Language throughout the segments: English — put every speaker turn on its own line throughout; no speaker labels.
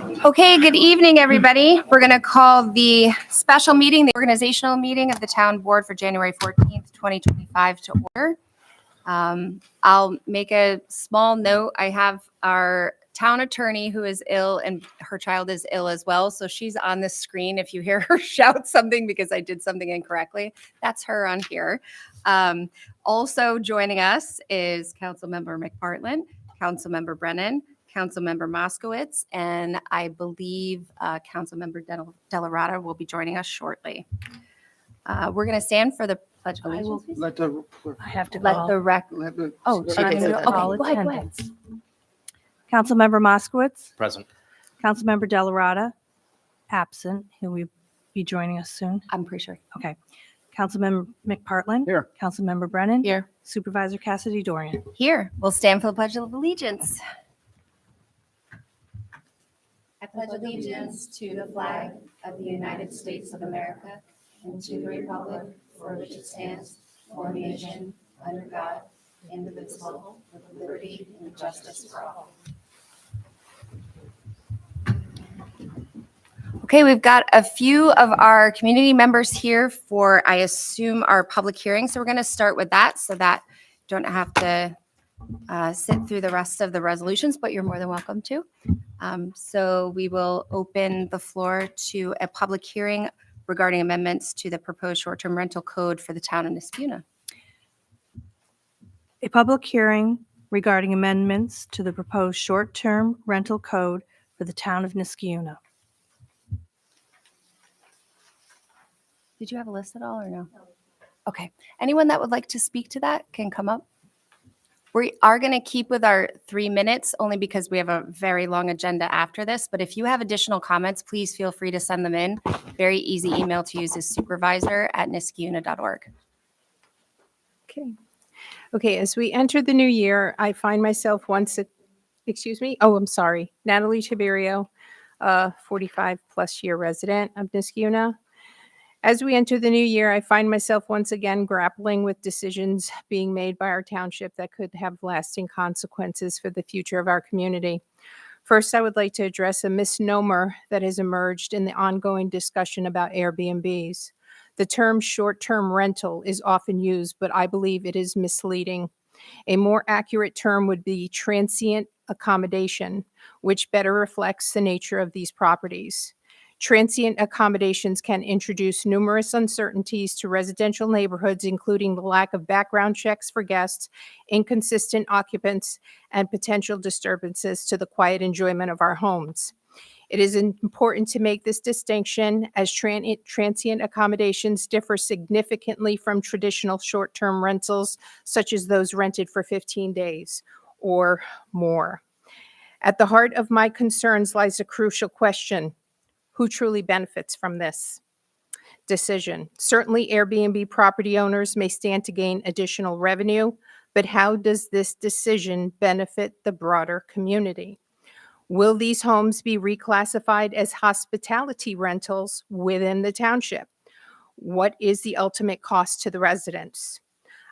Okay, good evening, everybody. We're going to call the special meeting, the organizational meeting of the town board for January 14th, 2025 to order. I'll make a small note. I have our town attorney who is ill and her child is ill as well. So she's on the screen. If you hear her shout something because I did something incorrectly, that's her on here. Also joining us is Councilmember McPartlin, Councilmember Brennan, Councilmember Moskowitz, and I believe Councilmember Delarada will be joining us shortly. We're going to stand for the Pledge of Allegiance.
Let the
I have to
Let
call.
the rec.
let the
Oh,
let
she
the-
can do it. Okay,
Call
go ahead, go ahead.
attendance. Councilmember Moskowitz,
Present.
Councilmember Delarada, absent. He'll be joining us soon.
I'm pretty sure.
Okay. Councilmember McPartlin.
Here.
Councilmember Brennan.
Here.
Supervisor Cassidy Dorian.
Here, we'll stand for the Pledge of Allegiance. I pledge allegiance to the flag of the United States of America and to the republic for which it stands, one nation, under God, indivisible, with liberty and justice for all. Okay, we've got a few of our community members here for, I assume, our public hearing. So we're going to start with that so that you don't have to sit through the rest of the resolutions, but you're more than welcome to. So we will open the floor to a public hearing regarding amendments to the proposed short-term rental code for the town of Niskuna.
A public hearing regarding amendments to the proposed short-term rental code for the town of Niskuna.
Did you have a list at all or no? Okay. Anyone that would like to speak to that can come up. We are going to keep with our 3 minutes only because we have a very long agenda after this. But if you have additional comments, please feel free to send them in. Very easy email to use is supervisor@niskuna.org.
Okay, as we enter the new year, I find myself Natalie Tiberio, 45 plus year resident of Niskuna. As we enter the new year, I find myself once again grappling with decisions being made by our township that could have lasting consequences for the future of our community. First, I would like to address a misnomer that has emerged in the ongoing discussion about Airbnbs. The term short-term rental is often used, but I believe it is misleading. A more accurate term would be transient accommodation, which better reflects the nature of these properties. Transient accommodations can introduce numerous uncertainties to residential neighborhoods, including the lack of background checks for guests, inconsistent occupants, and potential disturbances to the quiet enjoyment of our homes. It is important to make this distinction as transient accommodations differ significantly from traditional short-term rentals, such as those rented for 15 days or more. At the heart of my concerns lies a crucial question: who truly benefits from this decision? Certainly, Airbnb property owners may stand to gain additional revenue, but how does this decision benefit the broader community? Will these homes be reclassified as hospitality rentals within the township? What is the ultimate cost to the residents?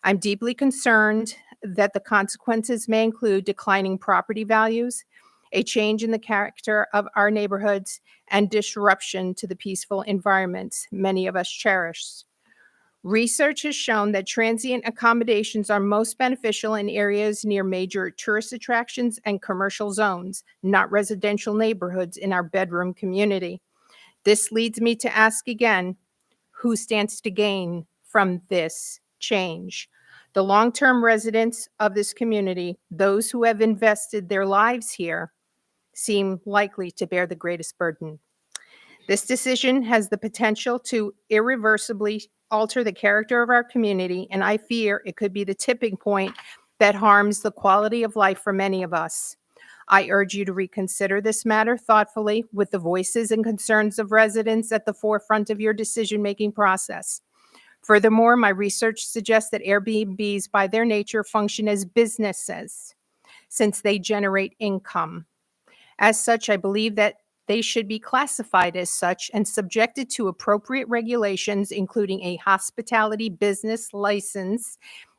I'm deeply concerned that the consequences may include declining property values, a change in the character of our neighborhoods, and disruption to the peaceful environments many of us cherish. Research has shown that transient accommodations are most beneficial in areas near major tourist attractions and commercial zones, not residential neighborhoods in our bedroom community. This leads me to ask again, who stands to gain from this change? The long-term residents of this community, those who have invested their lives here, seem likely to bear the greatest burden. This decision has the potential to irreversibly alter the character of our community, and I fear it could be the tipping point that harms the quality of life for many of us. I urge you to reconsider this matter thoughtfully with the voices and concerns of residents at the forefront of your decision-making process. Furthermore, my research suggests that Airbnbs, by their nature, function as businesses since they generate income. As such, I believe that they should be classified as such and subjected to appropriate regulations, including a hospitality business license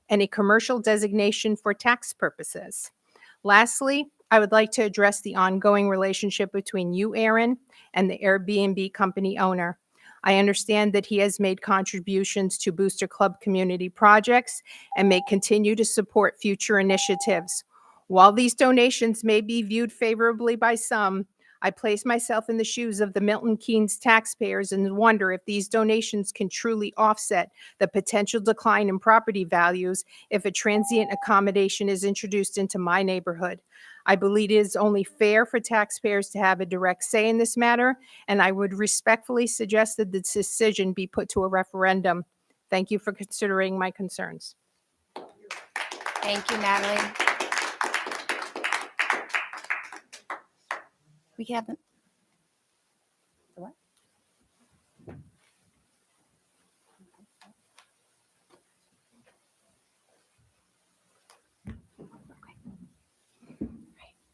and a commercial designation for tax purposes. Lastly, I would like to address the ongoing relationship between you, Aaron, and the Airbnb company owner. I understand that he has made contributions to Booster Club community projects and may continue to support future initiatives. While these donations may be viewed favorably by some, I place myself in the shoes of the Milton Keynes taxpayers and wonder if these donations can truly offset the potential decline in property values if a transient accommodation is introduced into my neighborhood. I believe it is only fair for taxpayers to have a direct say in this matter, and I would respectfully suggest that the decision be put to a referendum. Thank you for considering my concerns.
Thank you, Natalie. We can have the what?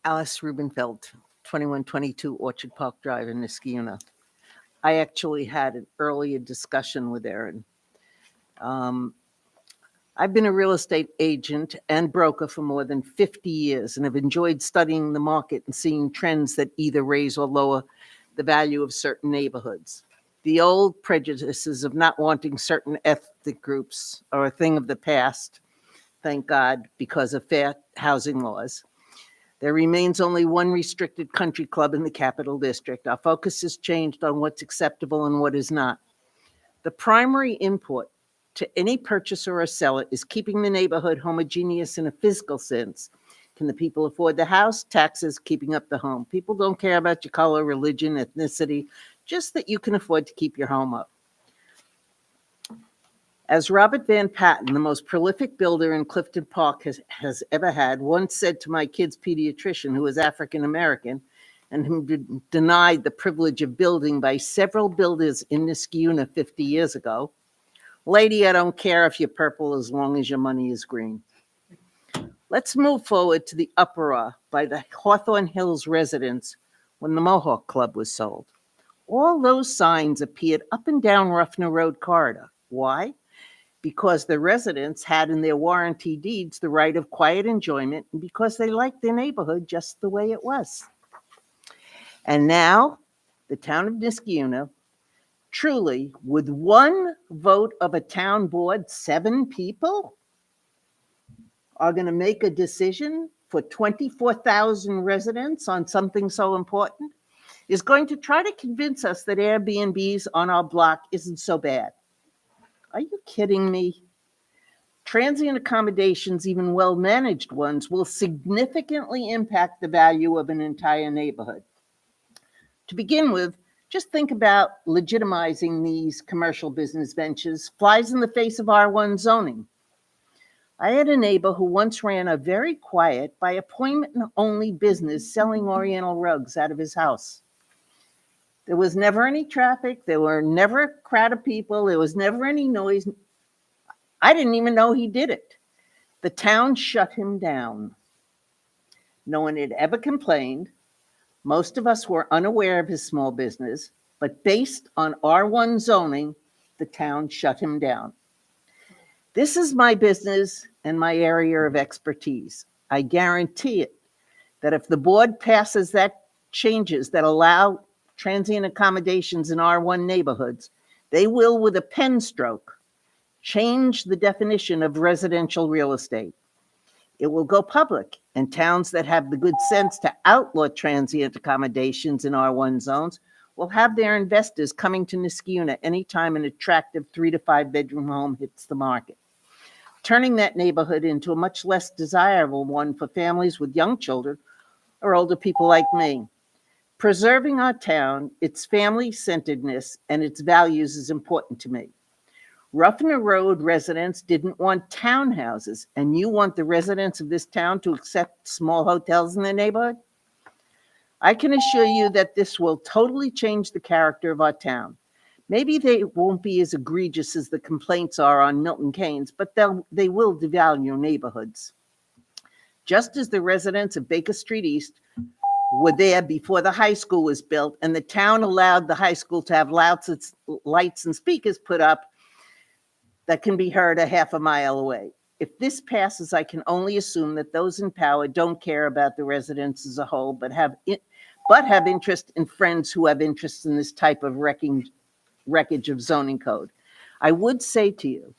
Alice Rubenfeld, 2122 Orchard Park Drive in Niskayuna. I actually had an earlier discussion with Aaron. I've been a real estate agent and broker for more than 50 years and have enjoyed studying the market and seeing trends that either raise or lower the value of certain neighborhoods. The old prejudices of not wanting certain ethnic groups are a thing of the past, thank God, because of fair housing laws. There remains only one restricted country club in the Capital District. Our focus has changed on what's acceptable and what is not. The primary input to any purchaser or seller is keeping the neighborhood homogeneous in a physical sense. Can the people afford the house? Taxes, keeping up the home. People don't care about your color, religion, ethnicity, just that you can afford to keep your home up. As Robert Van Patten, the most prolific builder in Clifton Park has ever had, once said to my kid's pediatrician, who is African American, and who denied the privilege of building by several builders in Niskayuna 50 years ago, "Lady, I don't care if you're purple as long as your money is green." Let's move forward to the uproar by the Hawthorne Hills residents when the Mohawk Club was sold. All those signs appeared up and down Ruffner Road corridor. Why? Because the residents had in their warranty deeds the right of quiet enjoyment and because they liked their neighborhood just the way it was. And now, the town of Niskayuna, truly, with one vote of a town board, 7 people are going to make a decision for 24,000 residents on something so important, is going to try to convince us that Airbnbs on our block isn't so bad. Are you kidding me? Transient accommodations, even well-managed ones, will significantly impact the value of an entire neighborhood. To begin with, just think about legitimizing these commercial business ventures flies in the face of R1 zoning. I had a neighbor who once ran a very quiet, by appointment-only business selling Oriental rugs out of his house. There was never any traffic. There were never a crowd of people. There was never any noise. I didn't even know he did it. The town shut him down. No one had ever complained. Most of us were unaware of his small business, but based on R1 zoning, the town shut him down. This is my business and my area of expertise. I guarantee it that if the board passes that changes that allow transient accommodations in R1 neighborhoods, they will, with a pen stroke, change the definition of residential real estate. It will go public, and towns that have the good sense to outlaw transient accommodations in R1 zones will have their investors coming to Niskayuna anytime an attractive 3 to 5 bedroom home hits the market, turning that neighborhood into a much less desirable one for families with young children or older people like me. Preserving our town, its family-centeredness, and its values is important to me. Ruffner Road residents didn't want townhouses, and you want the residents of this town to accept small hotels in their neighborhood? I can assure you that this will totally change the character of our town. Maybe they won't be as egregious as the complaints are on Milton Keynes, but they will devalue neighborhoods. Just as the residents of Baker Street East were there before the high school was built, and the town allowed the high school to have lights and speakers put up that can be heard a half a mile away. If this passes, I can only assume that those in power don't care about the residents as a whole, but have interest in friends who have interest in this type of wreckage of zoning code. I would say to you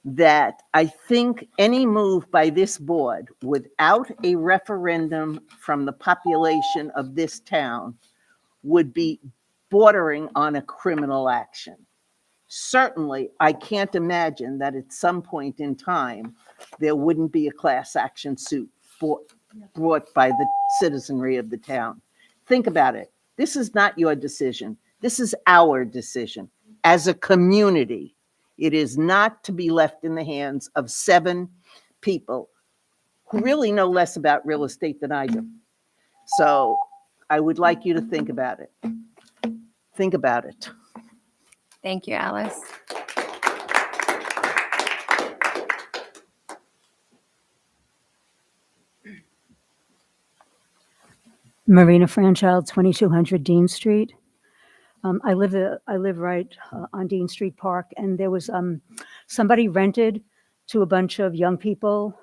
that I think any move by this board without a referendum from the population of this town would be bordering on a criminal action. Certainly, I can't imagine that at some point in time, there wouldn't be a class action suit brought by the citizenry of the town. Think about it. This is not your decision. This is our decision. As a community, it is not to be left in the hands of 7 people who really know less about real estate than I do. So I would like you to think about it. Think about it.
Thank you, Alice.
Marina Franchild, 2200 Dean Street. I live right on Dean Street Park, and there was somebody rented to a bunch of young people.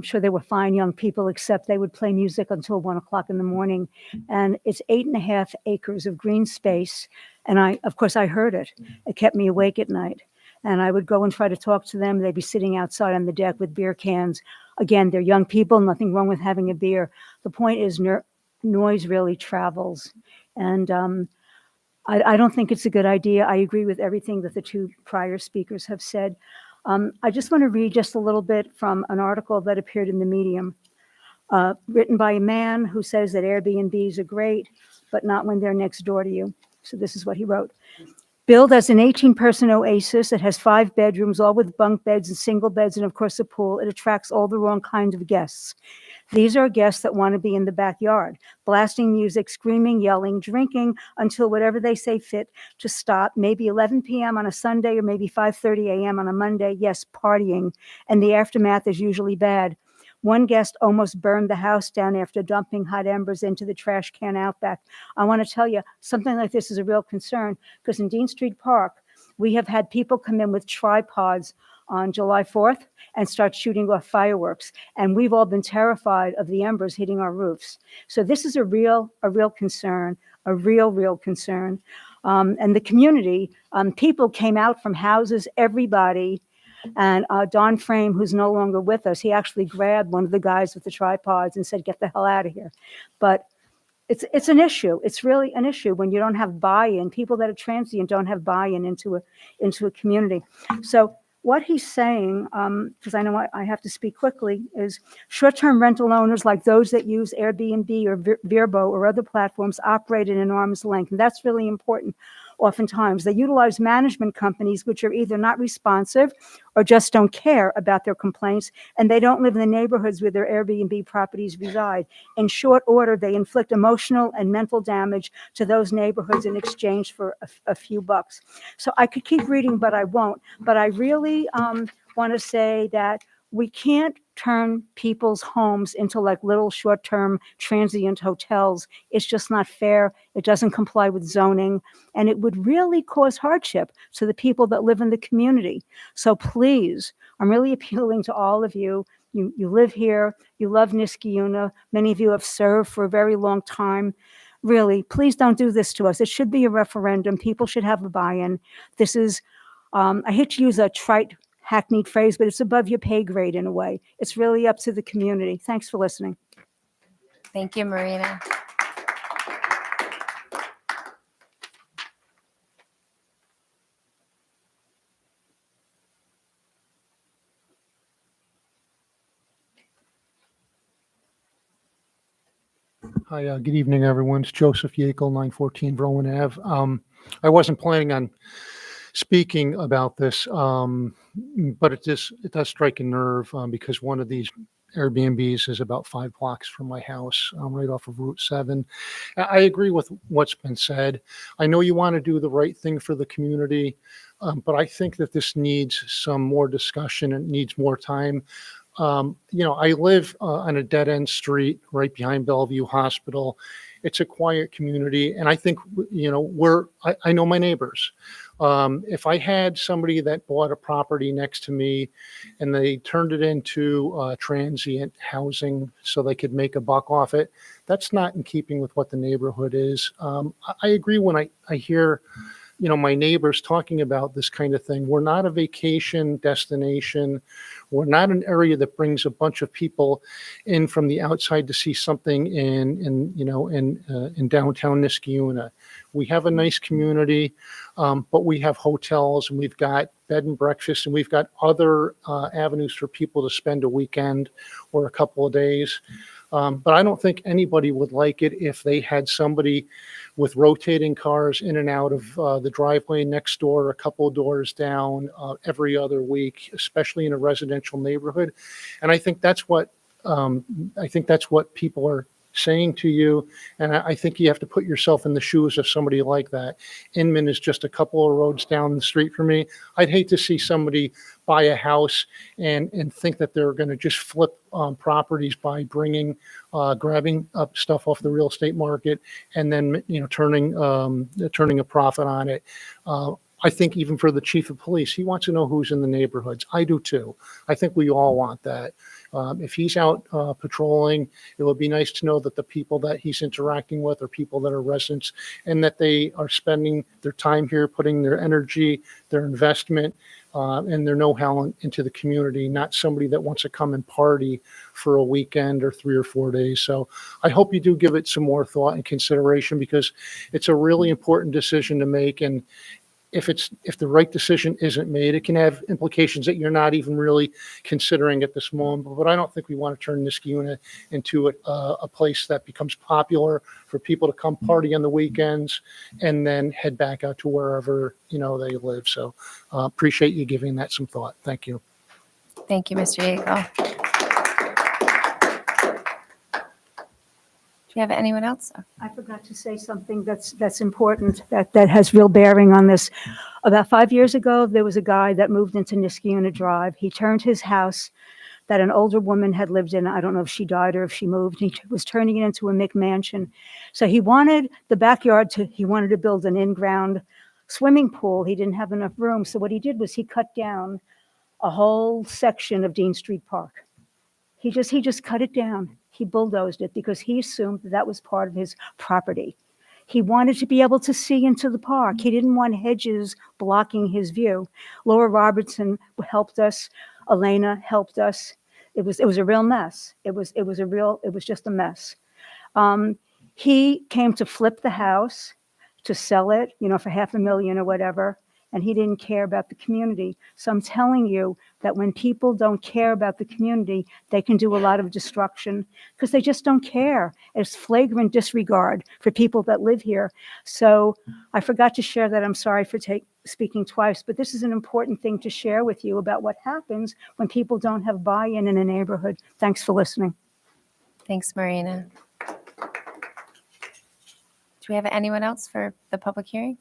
Sure, they were fine young people, except they would play music until 1 o'clock in the morning. And it's 8.5 acres of green space. And of course, I heard it. It kept me awake at night. And I would go and try to talk to them. They'd be sitting outside on the deck with beer cans. Again, they're young people, nothing wrong with having a beer. The point is noise really travels. And I don't think it's a good idea. I agree with everything that the 2 prior speakers have said. I just want to read just a little bit from an article that appeared in the Medium, written by a man who says that Airbnbs are great, but not when they're next door to you. So this is what he wrote. Billed as an 18-person oasis, it has 5 bedrooms, all with bunk beds and single beds, and of course a pool. It attracts all the wrong kinds of guests. These are guests that want to be in the backyard, blasting music, screaming, yelling, drinking until whatever they say fit to stop, maybe 11 p.m. on a Sunday or maybe 5:30 a.m. on a Monday. Yes, partying. And the aftermath is usually bad. One guest almost burned the house down after dumping hot embers into the trash can out back. I want to tell you, something like this is a real concern, because in Dean Street Park, we have had people come in with tripods on July 4th and start shooting off fireworks. And we've all been terrified of the embers hitting our roofs. So this is a real concern, a real concern. And the community, people came out from houses, everybody. And Don Frame, who's no longer with us, he actually grabbed one of the guys with the tripods and said, "Get the hell out of here." But it's an issue. It's really an issue when you don't have buy-in. People that are transient don't have buy-in into a community. So what he's saying, because I know I have to speak quickly, is short-term rental owners like those that use Airbnb or Vrbo or other platforms operate at an arm's length. And that's really important. Oftentimes, they utilize management companies which are either not responsive or just don't care about their complaints, and they don't live in the neighborhoods where their Airbnb properties reside. In short order, they inflict emotional and mental damage to those neighborhoods in exchange for a few bucks. So I could keep reading, but I won't. But I really want to say that we can't turn people's homes into like little short-term transient hotels. It's just not fair. It doesn't comply with zoning, and it would really cause hardship to the people that live in the community. So please, I'm really appealing to all of you. You live here, you love Niskayuna. Many of you have served for a very long time. Really, please don't do this to us. It should be a referendum. People should have a buy-in. This is, I hate to use a trite hackneyed phrase, but it's above your pay grade in a way. It's really up to the community. Thanks for listening.
Thank you, Marina.
Hi, good evening, everyone. It's Joseph Yekel, 914 Verlin Ave. I wasn't planning on speaking about this, but it does strike a nerve because one of these Airbnbs is about 5 blocks from my house, right off of Route 7. I agree with what's been said. I know you want to do the right thing for the community, but I think that this needs some more discussion and needs more time. I live on a dead-end street right behind Bellevue Hospital, It's a quiet community. And I think, I know my neighbors. If I had somebody that bought a property next to me and they turned it into transient housing so they could make a buck off it, that's not in keeping with what the neighborhood is. I agree when I hear, my neighbors talking about this kind of thing. We're not a vacation destination. We're not an area that brings a bunch of people in from the outside to see something in downtown Niskayuna. We have a nice community, but we have hotels and we've got bed and breakfast and we've got other avenues for people to spend a weekend or a couple of days. But I don't think anybody would like it if they had somebody with rotating cars in and out of the driveway next door, a couple of doors down every other week, especially in a residential neighborhood. And I think that's what people are saying to you. And I think you have to put yourself in the shoes of somebody like that. Inman is just a couple of roads down the street from me. I'd hate to see somebody buy a house and think that they're going to just flip properties by grabbing up stuff off the real estate market and then, turning a profit on it. I think even for the chief of police, he wants to know who's in the neighborhoods. I do too. I think we all want that. If he's out patrolling, it would be nice to know that the people that he's interacting with are people that are residents and that they are spending their time here, putting their energy, their investment, and their know-how into the community, not somebody that wants to come and party for a weekend or 3 or 4 days. So I hope you do give it some more thought and consideration because it's a really important decision to make. And if the right decision isn't made, it can have implications that you're not even really considering at this moment. But I don't think we want to turn Niskayuna into a place that becomes popular for people to come party on the weekends and then head back out to wherever, they live. So appreciate you giving that some thought. Thank you.
Thank you, Mr. Yeagle. Do you have anyone else?
I forgot to say something that's important, that has real bearing on this. About 5 years ago, there was a guy that moved into Niskayuna Drive. He turned his house that an older woman had lived in. I don't know if she died or if she moved. He was turning it into a McMansion. So he wanted the backyard he wanted to build an in-ground swimming pool. He didn't have enough room. So what he did was he cut down a whole section of Dean Street Park. He just cut it down. He bulldozed it because he assumed that was part of his property. He wanted to be able to see into the park. He didn't want hedges blocking his view. Laura Robertson helped us. Elena helped us. It was a real mess. It was just a mess. He came to flip the house, to sell it, for $500,000 or whatever. And he didn't care about the community. So I'm telling you that when people don't care about the community, they can do a lot of destruction because they just don't care. It's flagrant disregard for people that live here. So I forgot to share that. I'm sorry for speaking twice, but this is an important thing to share with you about what happens when people don't have buy-in in a neighborhood. Thanks for listening.
Thanks, Marina. Do we have anyone else for the public hearing?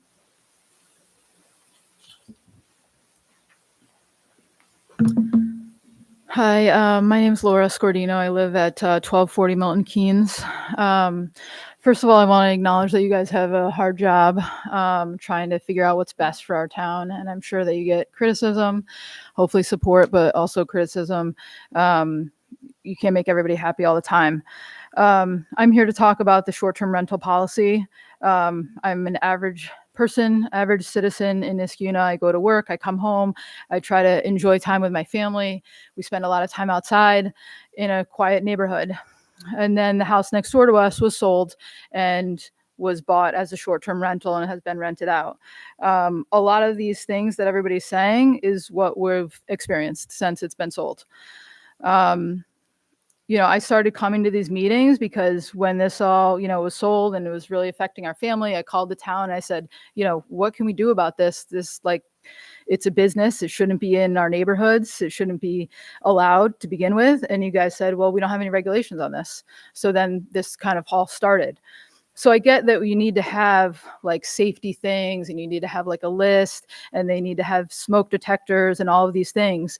Hi, my name's Laura Scordino. I live at 1240 Milton Keynes. First of all, I want to acknowledge that you guys have a hard job trying to figure out what's best for our town. And I'm sure that you get criticism, hopefully support, but also criticism. You can't make everybody happy all the time. I'm here to talk about the short-term rental policy. I'm an average citizen in Niskayuna. I go to work, I come home, I try to enjoy time with my family. We spend a lot of time outside in a quiet neighborhood. And then the house next door to us was sold and was bought as a short-term rental and has been rented out. A lot of these things that everybody's saying is what we've experienced since it's been sold. I started coming to these meetings because when this all, was sold and it was really affecting our family, I called the town and I said, what can we do about this? It's a business. It shouldn't be in our neighborhoods. It shouldn't be allowed to begin with. And you guys said, well, we don't have any regulations on this. So then this kind of all started. So I get that you need to have safety things and you need to have a list and they need to have smoke detectors and all of these things.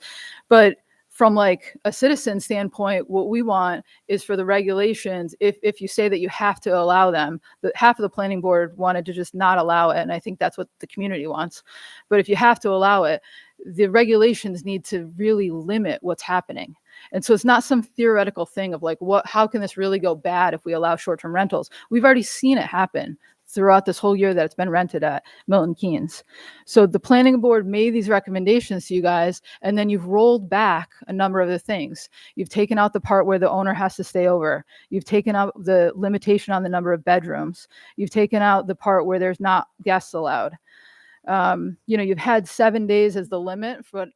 But from like a citizen standpoint, what we want is for the regulations, if you say that you have to allow them, that half of the planning board wanted to just not allow it. And I think that's what the community wants. But if you have to allow it, the regulations need to really limit what's happening. And so it's not some theoretical thing of like, how can this really go bad if we allow short-term rentals? We've already seen it happen throughout this whole year that it's been rented at Milton Keynes. So the planning board made these recommendations to you guys, and then you've rolled back a number of the things. You've taken out the part where the owner has to stay over. You've taken out the limitation on the number of bedrooms. You've taken out the part where there's not guests allowed. You've had 7 days as the limit for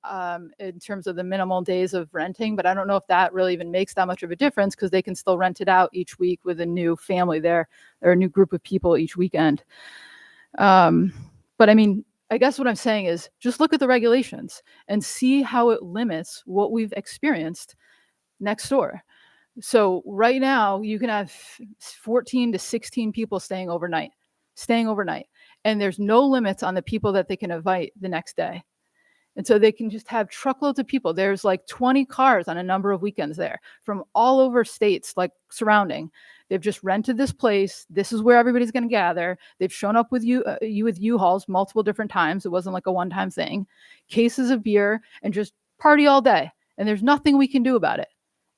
in terms of the minimal days of renting, but I don't know if that really even makes that much of a difference because they can still rent it out each week with a new family there or a new group of people each weekend. But I mean, I guess what I'm saying is just look at the regulations and see how it limits what we've experienced next door. So right now you can have 14 to 16 people staying overnight. And there's no limits on the people that they can invite the next day. And so they can just have truckloads of people. There's like 20 cars on a number of weekends there from all over states, like surrounding. They've just rented this place. This is where everybody's going to gather. They've shown up with you with U-Hauls multiple different times. It wasn't like a one-time thing. Cases of beer and just party all day. And there's nothing we can do about it.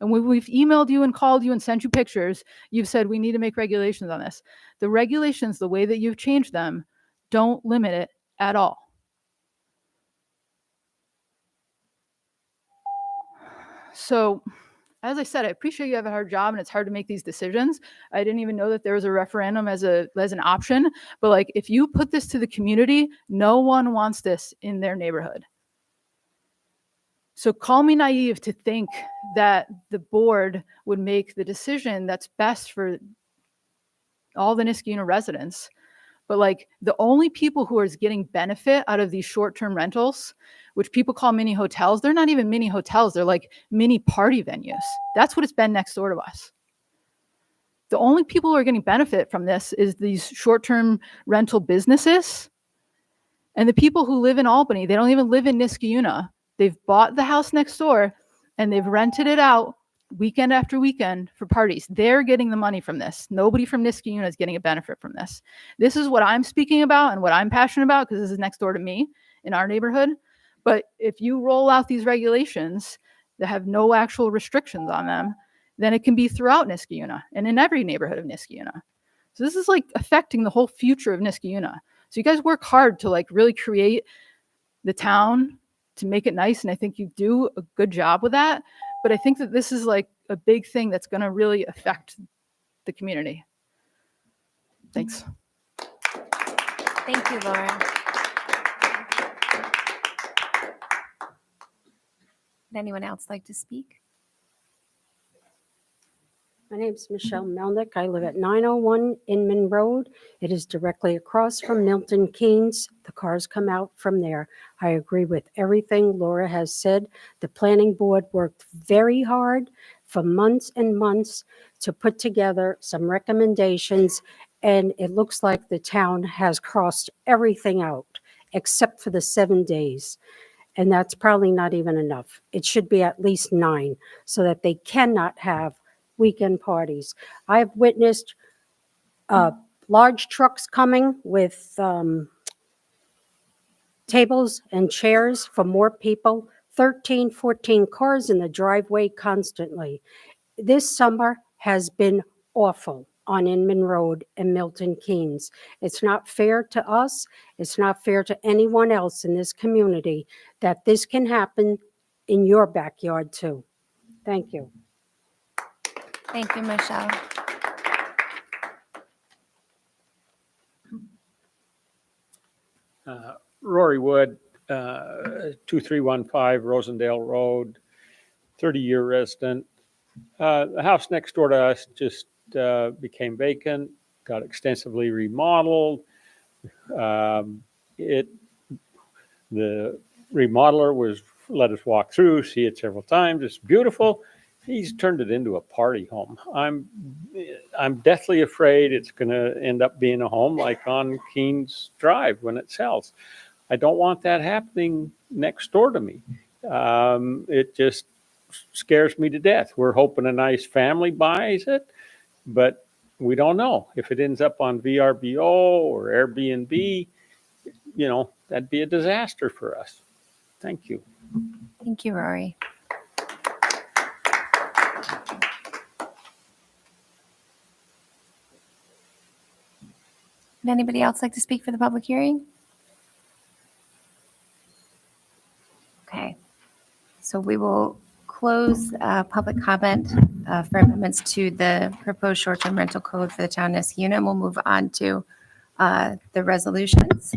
And when we've emailed you and called you and sent you pictures, you've said we need to make regulations on this. The regulations, the way that you've changed them, don't limit it at all. So, as I said, I appreciate you have a hard job and it's hard to make these decisions. I didn't even know that there was a referendum as an option. But like, if you put this to the community, no one wants this in their neighborhood. So call me naive to think that the board would make the decision that's best for all the Niskayuna residents. But like the only people who are getting benefit out of these short-term rentals, which people call mini hotels, they're not even mini hotels. They're like mini party venues. That's what it's been next door to us. The only people who are getting benefit from this is these short-term rental businesses. And the people who live in Albany, they don't even live in Niskayuna. They've bought the house next door and they've rented it out weekend after weekend for parties. They're getting the money from this. Nobody from Niskayuna is getting a benefit from this. This is what I'm speaking about and what I'm passionate about because this is next door to me in our neighborhood. But if you roll out these regulations that have no actual restrictions on them, then it can be throughout Niskayuna and in every neighborhood of Niskayuna. So this is like affecting the whole future of Niskayuna. So you guys work hard to like really create the town to make it nice. And I think you do a good job with that. But I think that this is like a big thing that's going to really affect the community. Thanks.
Thank you, Laura. Would anyone else like to speak?
My name's Michelle Melnick. I live at 901 Inman Road. It is directly across from Milton Keynes. The cars come out from there. I agree with everything Laura has said. The planning board worked very hard for months and months to put together some recommendations, and it looks like the town has crossed everything out except for the 7 days. And that's probably not even enough. It should be at least 9 so that they cannot have weekend parties. I've witnessed large trucks coming with tables and chairs for more people, 13, 14 cars in the driveway constantly. This summer has been awful on Inman Road and Milton Keynes. It's not fair to us. It's not fair to anyone else in this community that this can happen in your backyard too. Thank you.
Thank you, Michelle.
Rory Wood, 2315 Rosendale Road, 30-year resident. The house next door to us just became vacant, got extensively remodeled. The remodeler let us walk through, see it several times. It's beautiful. He's turned it into a party home. I'm deathly afraid it's going to end up being a home like on Keynes Drive when it sells. I don't want that happening next door to me. scares me to death. We're hoping a nice family buys it, but we don't know. If it ends up on VRBO or Airbnb, that'd be a disaster for us. Thank you.
Thank you, Rory. Would anybody else like to speak for the public hearing? Okay, so we will close public comment for amendments to the proposed short-term rental code for the town of Niskuna, and we'll move on to the resolutions.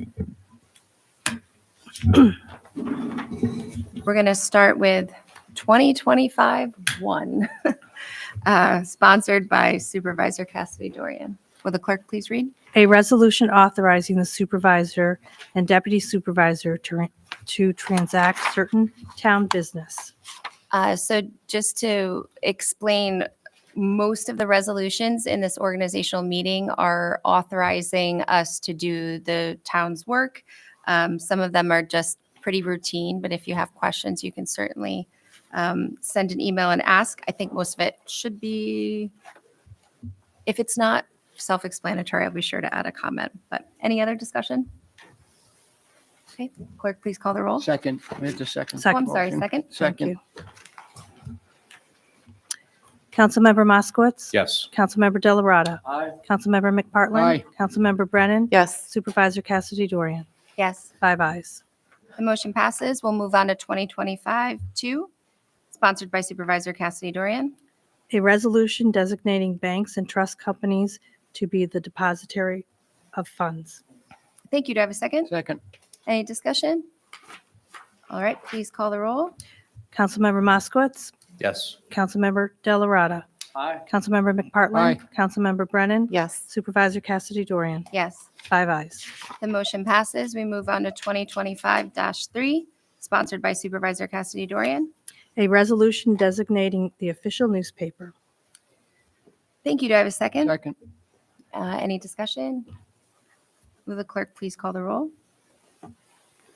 We're going to start with 2025-1, sponsored by Supervisor Cassidy Dorian. Will the clerk please read?
A resolution authorizing the supervisor and deputy supervisor to transact certain town business.
So just to explain, most of the resolutions in this organizational meeting are authorizing us to do the town's work. Some of them are just pretty routine, but if you have questions, you can certainly send an email and ask. I think most of it should be, if it's not self-explanatory, I'll be sure to add a comment. But any other discussion? Okay, clerk, please call the roll.
Second, we have the second.
Oh, I'm sorry, second.
Thank
Second,
you. Councilmember Moskowitz.
yes.
Councilmember Delarada.
Aye.
Councilmember McPartlin.
Aye.
Councilmember Brennan.
Yes.
Supervisor Cassidy Dorian.
Yes.
5 ayes.
The motion passes. We'll move on to 2025-2, sponsored by Supervisor Cassidy Dorian.
A resolution designating banks and trust companies to be the depository of funds.
Thank you. Do I have a second?
Second,
Any discussion? All right, please call the roll.
Councilmember Moskowitz.
yes.
Councilmember Delarada.
Aye.
Councilmember McPartlin.
Aye.
Councilmember Brennan.
Yes.
Supervisor Cassidy Dorian.
Yes,
5 ayes.
the motion passes. We move on to 2025-3, sponsored by Supervisor Cassidy Dorian.
A resolution designating the official newspaper.
Thank you. Do I have a second?
Second,
Any discussion? Will the clerk please call the roll?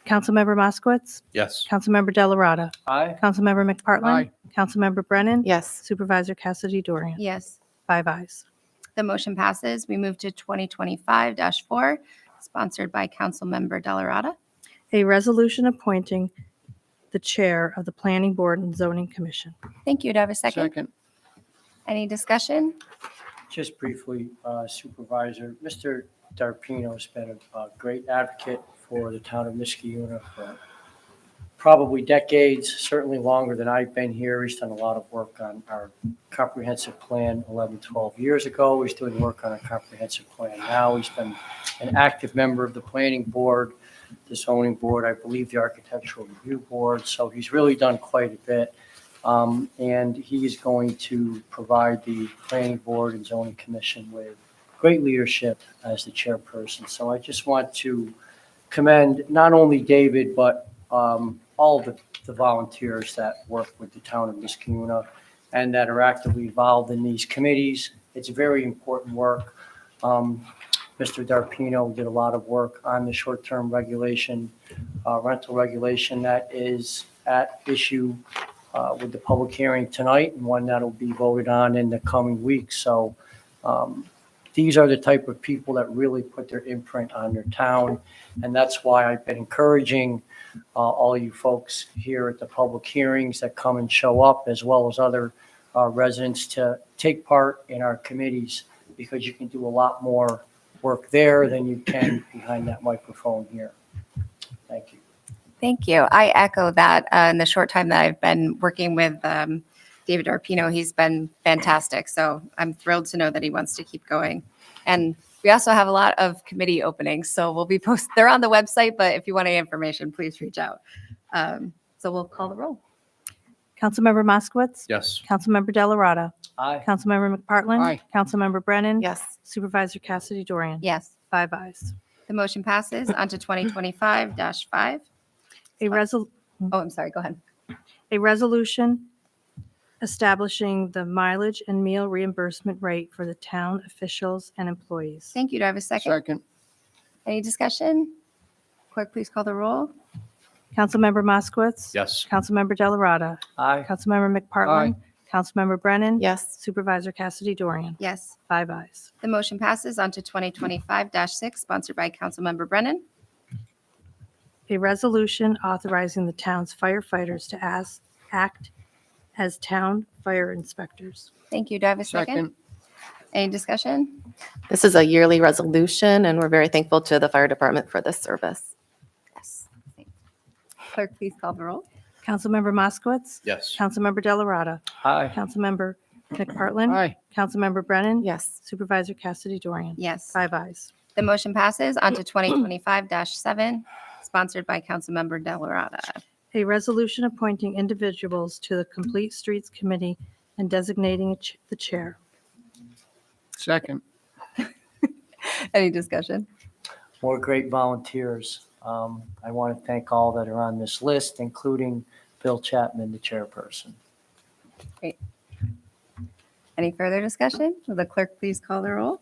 Councilmember Moskowitz.
yes.
Councilmember Delarada.
Aye.
Councilmember McPartlin.
Aye.
Councilmember Brennan.
Yes.
Supervisor Cassidy Dorian.
Yes,
5 ayes.
the motion passes. We move to 2025-4, sponsored by Councilmember Delarada.
A resolution appointing the chair of the Planning Board and Zoning Commission.
Thank you. Do I have a second?
Second,
Any discussion?
Just briefly, Supervisor, Mr. Darpino has been a great advocate for the town of Niskuna for probably decades, certainly longer than I've been here. He's done a lot of work on our comprehensive plan 11, 12 years ago. He's doing work on a comprehensive plan now. He's been an active member of the planning board, the zoning board, I believe the architectural review board. So he's really done quite a bit. And he's going to provide the planning board and zoning commission with great leadership as the chairperson. So I just want to commend not only David, but all of the volunteers that work with the town of Niskuna and that are actively involved in these committees. It's very important work. Mr. Darpino did a lot of work on the short-term regulation, rental regulation that is at issue with the public hearing tonight and one that will be voted on in the coming weeks. So these are the type of people that really put their imprint on their town. And that's why I've been encouraging all you folks here at the public hearings that come and show up, as well as other residents, to take part in our committees, because you can do a lot more work there than you can behind that microphone here. Thank you.
Thank you. I echo that. In the short time that I've been working with David Arpino, he's been fantastic. So I'm thrilled to know that he wants to keep going. And we also have a lot of committee openings. So we'll be they're on the website, but if you want any information, please reach out. So we'll call the roll.
Councilmember Moskowitz.
yes.
Councilmember Delarada.
Aye.
Councilmember McPartlin.
Aye.
Councilmember Brennan.
Yes.
Supervisor Cassidy Dorian.
Yes,
5 ayes.
the motion passes. On to 2025-5.
Oh,
I'm sorry, go ahead.
A resolution establishing the mileage and meal reimbursement rate for the town officials and employees.
Thank you. Do I have a second?
Second,
Any discussion? Clerk, please call the roll.
Councilmember Moskowitz.
Yes.
Councilmember Delarada.
Aye.
Councilmember McPartlin. Councilmember Brennan.
Yes.
Supervisor Cassidy Dorian.
Yes.
5 ayes.
The motion passes on to 2025-6, sponsored by Councilmember Brennan.
A resolution authorizing the town's firefighters to act as town fire inspectors.
Thank you. Do I have a second? Any discussion?
This is a yearly resolution, and we're very thankful to the fire department for this service.
Yes. Clerk, please call the roll.
Councilmember Moskowitz.
Yes.
Councilmember Delarada.
Aye.
Councilmember McPartlin.
Aye.
Councilmember Brennan.
Yes.
Supervisor Cassidy Dorian.
Yes.
5 ayes.
The motion passes on to 2025-7, sponsored by Councilmember Delarada.
A resolution appointing individuals to the Complete Streets Committee and designating the chair.
Second.
Any discussion?
More great volunteers. I want to thank all that are on this list, including Bill Chapman, the chairperson.
Any further discussion? Will the clerk please call the roll?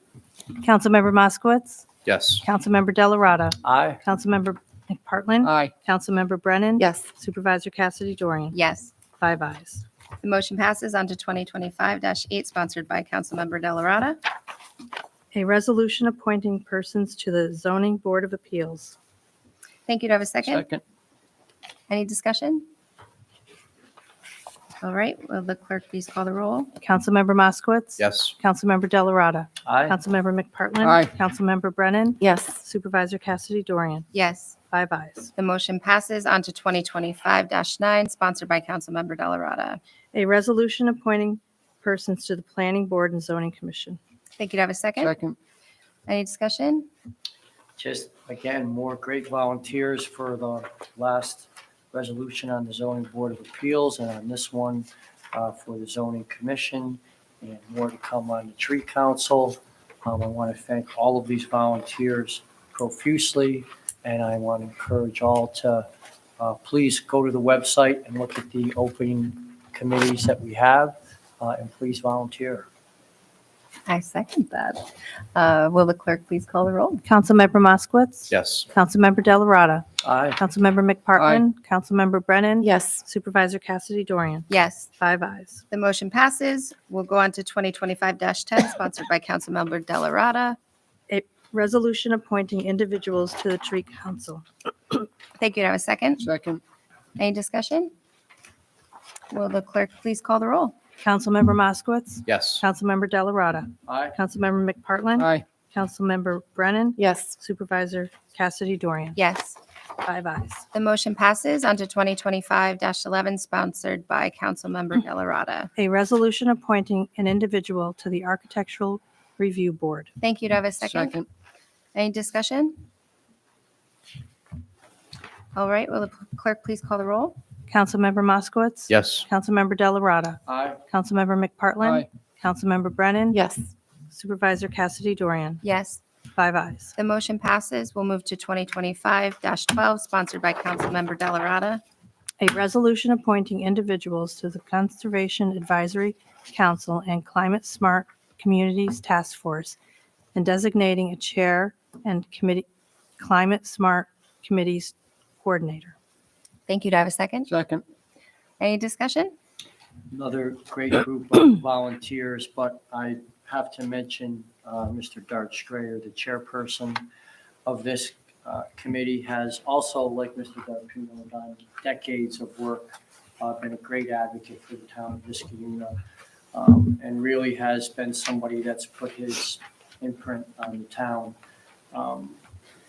Councilmember Moskowitz.
Yes.
Councilmember Delarada.
Aye.
Councilmember McPartlin.
Aye.
Councilmember Brennan.
Yes.
Supervisor Cassidy Dorian.
Yes.
5 ayes.
The motion passes on to 2025-8, sponsored by Councilmember Delarada.
A resolution appointing persons to the Zoning Board of Appeals.
Thank you. Do I have a second?
Second.
Any discussion? All right. Will the clerk please call the roll?
Councilmember Moskowitz.
Yes.
Councilmember Delarada.
Aye.
Councilmember McPartlin.
Aye.
Councilmember Brennan.
Yes.
Supervisor Cassidy Dorian.
Yes.
5 ayes.
The motion passes on to 2025-9, sponsored by Councilmember Delarada.
A resolution appointing persons to the Planning Board and Zoning Commission.
Thank you. Do I have a second?
Second.
Any discussion?
Just, again, more great volunteers for the last resolution on the Zoning Board of Appeals and on this one for the Zoning Commission, and more to come on the Tree Council. I want to thank all of these volunteers profusely, and I want to encourage all to please go to the website and look at the opening committees that we have, and please volunteer.
I second that. Will the clerk please call the roll?
Councilmember Moskowitz.
Yes.
Councilmember Delarada.
Aye.
Councilmember McPartlin. Councilmember Brennan.
Yes.
Supervisor Cassidy Dorian.
Yes.
5 ayes.
The motion passes. We'll go on to 2025-10, sponsored by Councilmember Delarada.
A resolution appointing individuals to the Tree Council.
Thank you. Do I have a second?
Second.
Any discussion? Will the clerk please call the roll?
Councilmember Moskowitz.
Yes.
Councilmember Delarada.
Aye.
Councilmember McPartlin.
Aye.
Councilmember Brennan.
Yes.
Supervisor Cassidy Dorian.
Yes.
5 ayes.
The motion passes on to 2025-11, sponsored by Councilmember Delarada.
A resolution appointing an individual to the Architectural Review Board.
Thank you. Do I have a second?
Second.
Any discussion? All right. Will the clerk please call the roll?
Councilmember Moskowitz.
Yes.
Councilmember Delarada.
Aye.
Councilmember McPartlin.
Aye.
Councilmember Brennan.
Yes.
Supervisor Cassidy Dorian.
Yes.
5 ayes.
The motion passes. We'll move to 2025-12, sponsored by Councilmember Delarada.
A resolution appointing individuals to the Conservation Advisory Council and Climate Smart Communities Task Force and designating a chair and committee, Climate Smart Committees Coordinator.
Thank you. Do I have a second?
Second.
Any discussion?
Another great group of volunteers, but I have to mention Mr. Dart Strayer, the chairperson of this committee, has also, like Mr. Darpino, done decades of work, been a great advocate for the town of Niskayuna, and really has been somebody that's put his imprint on the town.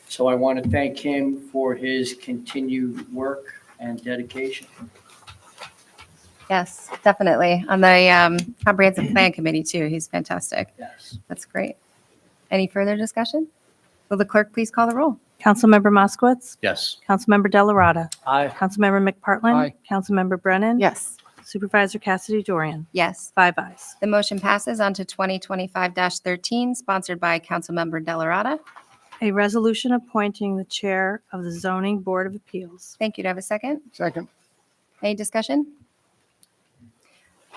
So I want to thank him for his continued work and dedication.
Yes, definitely. On the Comprehensive Plan Committee, too. He's fantastic.
Yes.
That's great. Any further discussion? Will the clerk please call the roll?
Councilmember Moskowitz.
Yes.
Councilmember Delarada.
Aye.
Councilmember McPartlin.
Aye.
Councilmember Brennan.
Yes.
Supervisor Cassidy Dorian.
Yes.
5 ayes.
The motion passes on to 2025-13, sponsored by Councilmember Delarada.
A resolution appointing the chair of the Zoning Board of Appeals.
Thank you. Do I have a second?
Second.
Any discussion?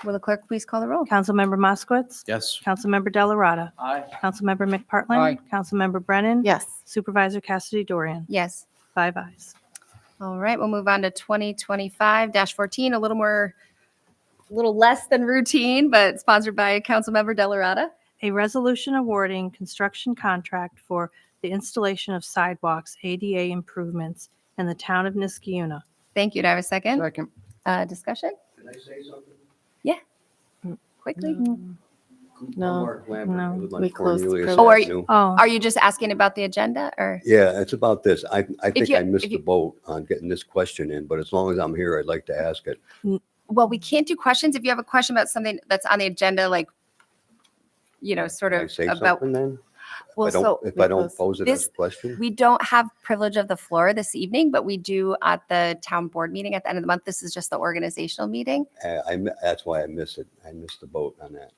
Will the clerk please call the roll?
Councilmember Moskowitz.
Yes.
Councilmember Delarada.
Aye.
Councilmember McPartlin.
Aye.
Councilmember Brennan.
Yes.
Supervisor Cassidy Dorian.
Yes.
5 ayes.
All right, we'll move on to 2025-14, a little less than routine, but sponsored by Councilmember Delarada.
A resolution awarding construction contract for the installation of sidewalks ADA improvements in the town of Niskiuna.
Thank you. Do I have a second?
Second.
Discussion?
Can I say something?
Yeah. Quickly.
No.
Mark Lambert, I live on
We closed
Cornelius
Oh, are you-
Avenue.
Oh,
Are you just asking about the agenda or?
Yeah, it's about this. I think
you-
I missed
if
the
you-
boat on getting this question in, but as long as I'm here, I'd like to ask it.
Well, we can't do questions. If you have a question about something that's on the agenda, like, sort
Can I
of
say
about,
something then?
well, so
If I don't
because
pose it as
this-
a question?
we don't have privilege of the floor this evening, but we do at the town board meeting at the end of the month. This is just the organizational meeting.
That's why I missed it. I missed the boat on that.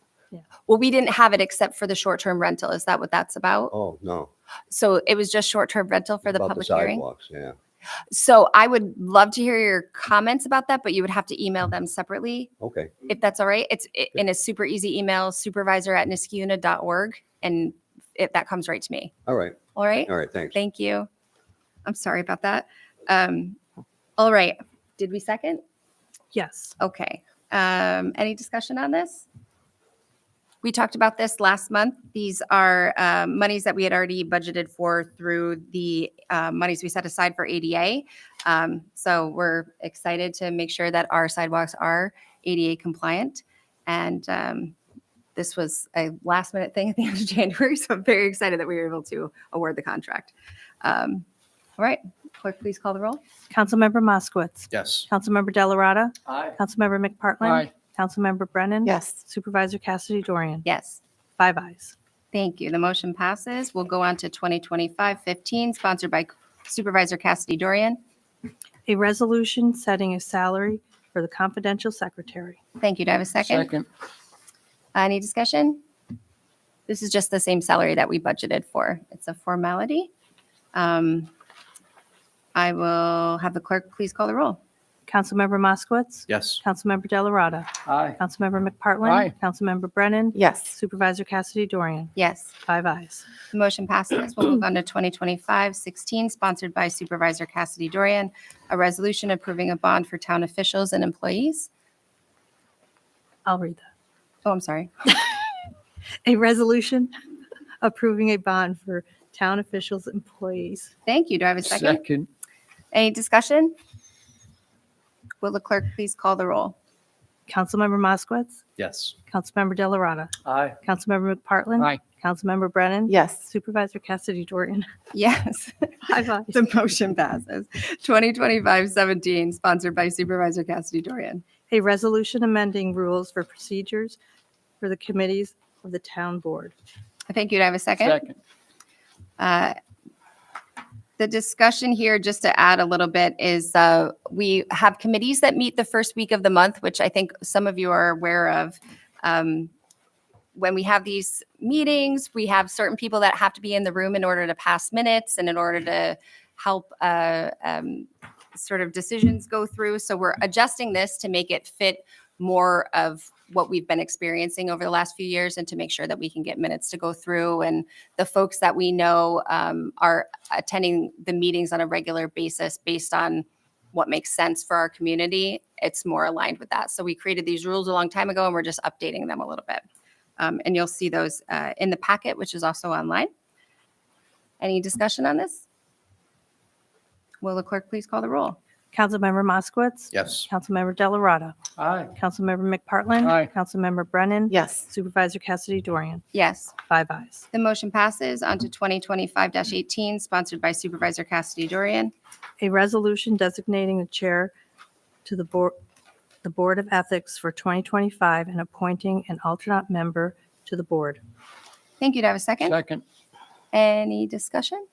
Well, we didn't have it except for the short-term rental. Is that what that's about?
Oh, no.
So it was just short-term rental for the
About
public hearing?
sidewalks, yeah.
So I would love to hear your comments about that, but you would have to email them separately,
Okay,
if that's all right. It's in a super easy email, supervisor@niskiuna.org, and that comes right to me.
all right,
All right?
all right, thanks.
Thank you. I'm sorry about that. All right. Did we second?
yes.
Okay. Any discussion on this? We talked about this last month. These are monies that we had already budgeted for through the monies we set aside for ADA. So we're excited to make sure that our sidewalks are ADA compliant. And this was a last minute thing at the end of January. So I'm very excited that we were able to award the contract. All right. Clerk, please call the roll.
Councilmember Moskowitz.
Yes.
Councilmember Delarada.
Aye.
Councilmember McPartlin.
Aye.
Councilmember Brennan.
Yes.
Supervisor Cassidy Dorian.
Yes.
5 ayes.
Thank you. The motion passes. We'll go on to 2025-15, sponsored by Supervisor Cassidy Dorian.
A resolution setting a salary for the confidential secretary.
Thank you. Do I have a second?
Second.
Any discussion? This is just the same salary that we budgeted for. It's a formality. I will have the clerk please call the roll.
Councilmember Moskowitz.
Yes.
Councilmember Delarada.
Aye.
Councilmember McPartlin.
Aye.
Councilmember Brennan.
Yes.
Supervisor Cassidy Dorian.
Yes,
5 ayes.
the motion passes. We'll move on to 2025-16, sponsored by Supervisor Cassidy Dorian, a resolution approving a bond for town officials and employees.
I'll read that.
Oh, I'm sorry.
A resolution approving a bond for town officials, employees.
Thank you. Do I have a second?
Second.
Any discussion? Will the clerk please call the roll?
Councilmember Moskowitz.
Yes.
Councilmember Delarada.
Aye.
Councilmember McPartlin.
Aye.
Councilmember Brennan.
Yes.
Supervisor Cassidy Dorian.
Yes.
5 ayes.
The motion passes. 2025-17, sponsored by Supervisor Cassidy Dorian.
A resolution amending rules for procedures for the committees of the town board.
Thank you. Do I have a second?
Second.
The discussion here, just to add a little bit, is we have committees that meet the first week of the month, which I think some of you are aware of. When we have these meetings, we have certain people that have to be in the room in order to pass minutes and in order to help sort of decisions go through. So we're adjusting this to make it fit more of what we've been experiencing over the last few years and to make sure that we can get minutes to go through. And the folks that we know are attending the meetings on a regular basis based on what makes sense for our community, it's more aligned with that. So we created these rules a long time ago and we're just updating them a little bit. And you'll see those in the packet, which is also online. Any discussion on this? Will the clerk please call the roll?
Councilmember Moskowitz.
Yes.
Councilmember Delarada.
Aye.
Councilmember McPartlin.
Aye.
Councilmember Brennan.
Yes.
Supervisor Cassidy Dorian.
Yes.
5 ayes.
The motion passes on to 2025-18, sponsored by Supervisor Cassidy Dorian.
A resolution designating the chair to the Board of Ethics for 2025 and appointing an alternate member to the board.
Thank you. Do I have a second?
Second.
Any discussion?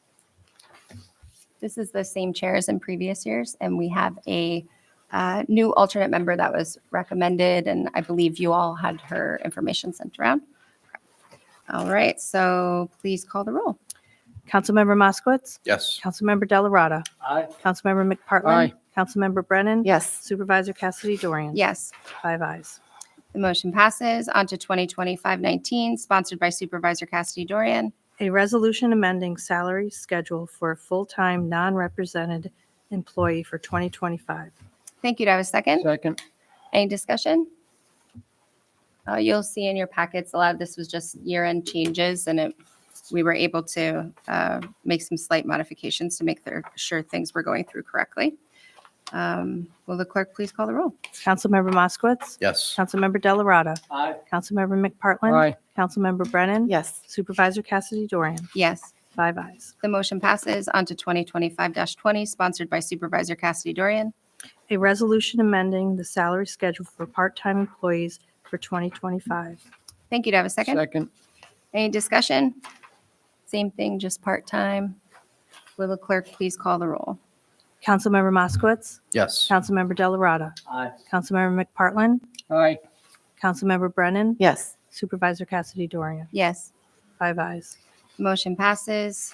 This is the same chair as in previous years, and we have a new alternate member that was recommended, and I believe you all had her information sent around. All right, so please call the roll.
Councilmember Moskowitz.
Yes.
Councilmember Delarada.
Aye.
Councilmember McPartlin.
Aye.
Councilmember Brennan.
Yes.
Supervisor Cassidy Dorian.
Yes,
5 ayes.
the motion passes on to 2025-19, sponsored by Supervisor Cassidy Dorian.
A resolution amending salary schedule for a full-time non-represented employee for 2025.
Thank you. Do I have a second?
Second.
Any discussion? You'll see in your packets, a lot of this was just year-end changes, and we were able to make some slight modifications to make sure things were going through correctly. Will the clerk please call the roll?
Councilmember Moskowitz.
Yes.
Councilmember Delarada.
Aye.
Councilmember McPartlin.
Aye.
Councilmember Brennan.
Yes.
Supervisor Cassidy Dorian.
Yes,
5 ayes.
the motion passes on to 2025-20, sponsored by Supervisor Cassidy Dorian.
A resolution amending the salary schedule for part-time employees for 2025.
Thank you. Do I have a second?
Second.
Any discussion? Same thing, just part-time. Will the clerk please call the roll?
Councilmember Moskowitz.
Yes.
Councilmember Delarada.
Aye.
Councilmember McPartlin.
Aye.
Councilmember Brennan.
Yes.
Supervisor Cassidy Dorian.
Yes,
5 ayes.
motion passes.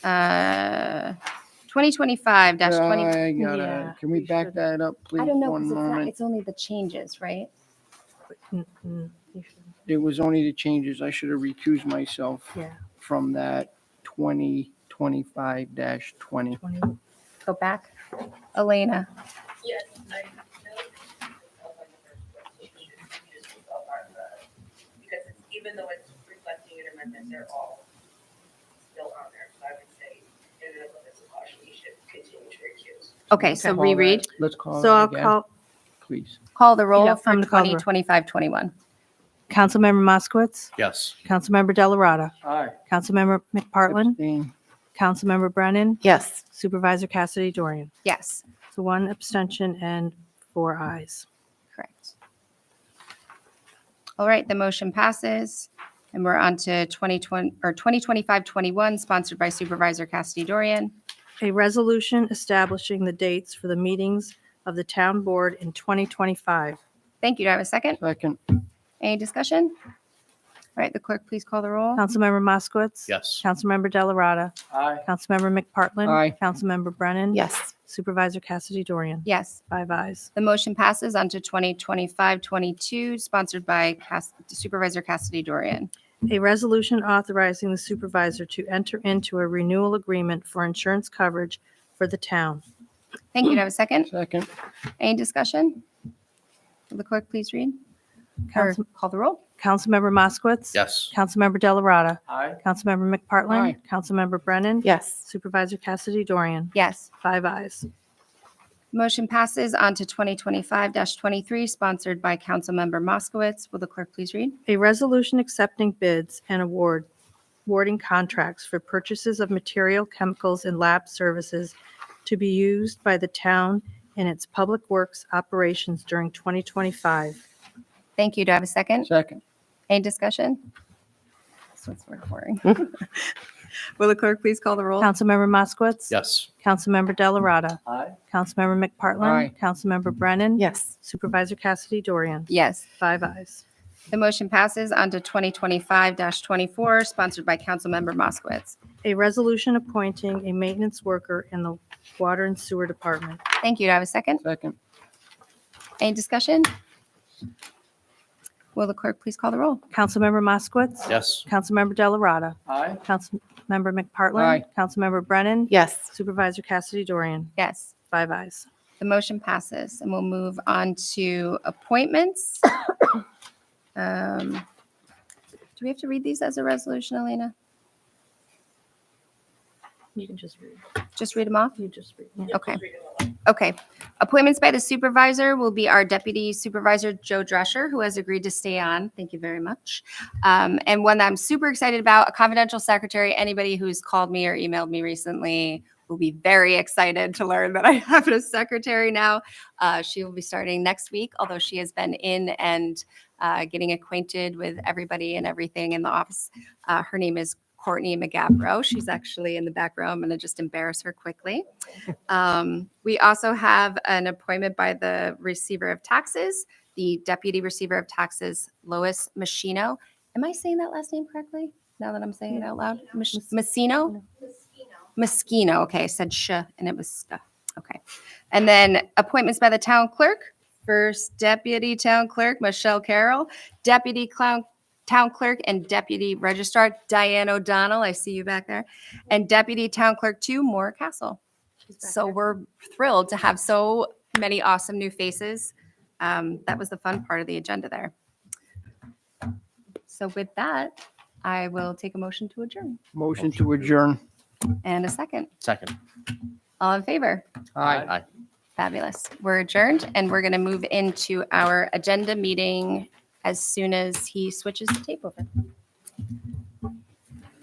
2025-20.
Yeah,
Can we
we
back
should-
that up, please?
I don't know,
One
'cause
moment.
it's only the changes, right?
You should-
It was only the changes. I should have recused myself
Yeah.
from that 2025-20.
20.
Go back. Elena.
Yes, because even though it's reflecting an amendment, they're all still on there. So I would say, in an abundance of caution, you should continue to recuse.
Okay, so
Call
reread.
that- Let's call
So
it
I'll
again,
call
please.
Call the roll
Yeah,
for
I'm gonna call the roll.
2025-21.
Councilmember Moskowitz.
Yes.
Councilmember Delarada.
Aye.
Councilmember McPartlin.
Abstain.
Councilmember Brennan.
Yes.
Supervisor Cassidy Dorian.
Yes,
So 1 abstention and 4 ayes.
correct. All right, the motion passes. And we're on to 2025-21, sponsored by Supervisor Cassidy Dorian.
A resolution establishing the dates for the meetings of the town board in 2025.
Thank you. Do I have a second?
Second.
Any discussion? All right, the clerk, please call the roll.
Councilmember Moskowitz.
Yes.
Councilmember Delarada.
Aye.
Councilmember McPartlin.
Aye.
Councilmember Brennan.
Yes.
Supervisor Cassidy Dorian.
Yes,
5 ayes.
the motion passes on to 2025-22, sponsored by Supervisor Cassidy Dorian.
A resolution authorizing the supervisor to enter into a renewal agreement for insurance coverage for the town.
Thank you. Do I have a second?
Second.
Any discussion? Will the clerk please read? Or
Council-
call the roll?
Councilmember Moskowitz.
Yes.
Councilmember Delarada.
Aye.
Councilmember McPartlin.
Aye.
Councilmember Brennan.
Yes.
Supervisor Cassidy Dorian.
Yes.
5 ayes.
Motion passes on to 2025-23, sponsored by Councilmember Moskowitz. Will the clerk please read?
A resolution accepting bids and awarding contracts for purchases of material, chemicals, and lab services to be used by the town in its public works operations during 2025.
Thank you. Do I have a second?
Second.
Any discussion? This one's sort of boring. Will the clerk please call the roll?
Councilmember Moskowitz.
Yes.
Councilmember Delarada.
Aye.
Councilmember McPartlin.
Aye.
Councilmember Brennan.
Yes.
Supervisor Cassidy Dorian.
Yes.
5 ayes.
The motion passes on to 2025-24, sponsored by Councilmember Moskowitz.
A resolution appointing a maintenance worker in the Water and Sewer Department.
Thank you. Do I have a second?
Second.
Any discussion? Will the clerk please call the roll?
Councilmember Moskowitz.
Yes.
Councilmember Delarada.
Aye.
Councilmember McPartlin.
Aye.
Councilmember Brennan.
Yes.
Supervisor Cassidy Dorian.
Yes.
5 ayes.
The motion passes, and we'll move on to appointments. Do we have to read these as a resolution, Elena?
You can just read.
Just read them off?
You just read.
Okay. Okay. Appointments by the supervisor will be our Deputy Supervisor, Joe Drescher, who has agreed to stay on. Thank you very much. And one that I'm super excited about, a confidential secretary. Anybody who's called me or emailed me recently will be very excited to learn that I have a secretary now. She will be starting next week, although she has been in and getting acquainted with everybody and everything in the office. Her name is Courtney McGabro. She's actually in the back row. I'm going to just embarrass her quickly. We also have an appointment by the Receiver of Taxes, the Deputy Receiver of Taxes, Lois Machino. Am I saying that last name correctly now that I'm saying it out loud? Messino? Moschino. Okay, I said sh and it was st. Okay. And then appointments by the town clerk. First Deputy Town Clerk, Michelle Carroll. Deputy Town Clerk and Deputy Registrar, Diane O'Donnell. I see you back there. And Deputy Town Clerk 2, Maura Castle. So we're thrilled to have so many awesome new faces. That was the fun part of the agenda there. So with that, I will take a motion to adjourn
Motion to adjourn.
and a second.
Second.
All in favor?
Aye.
Fabulous. We're adjourned and we're going to move into our agenda meeting as soon as he switches the tape over.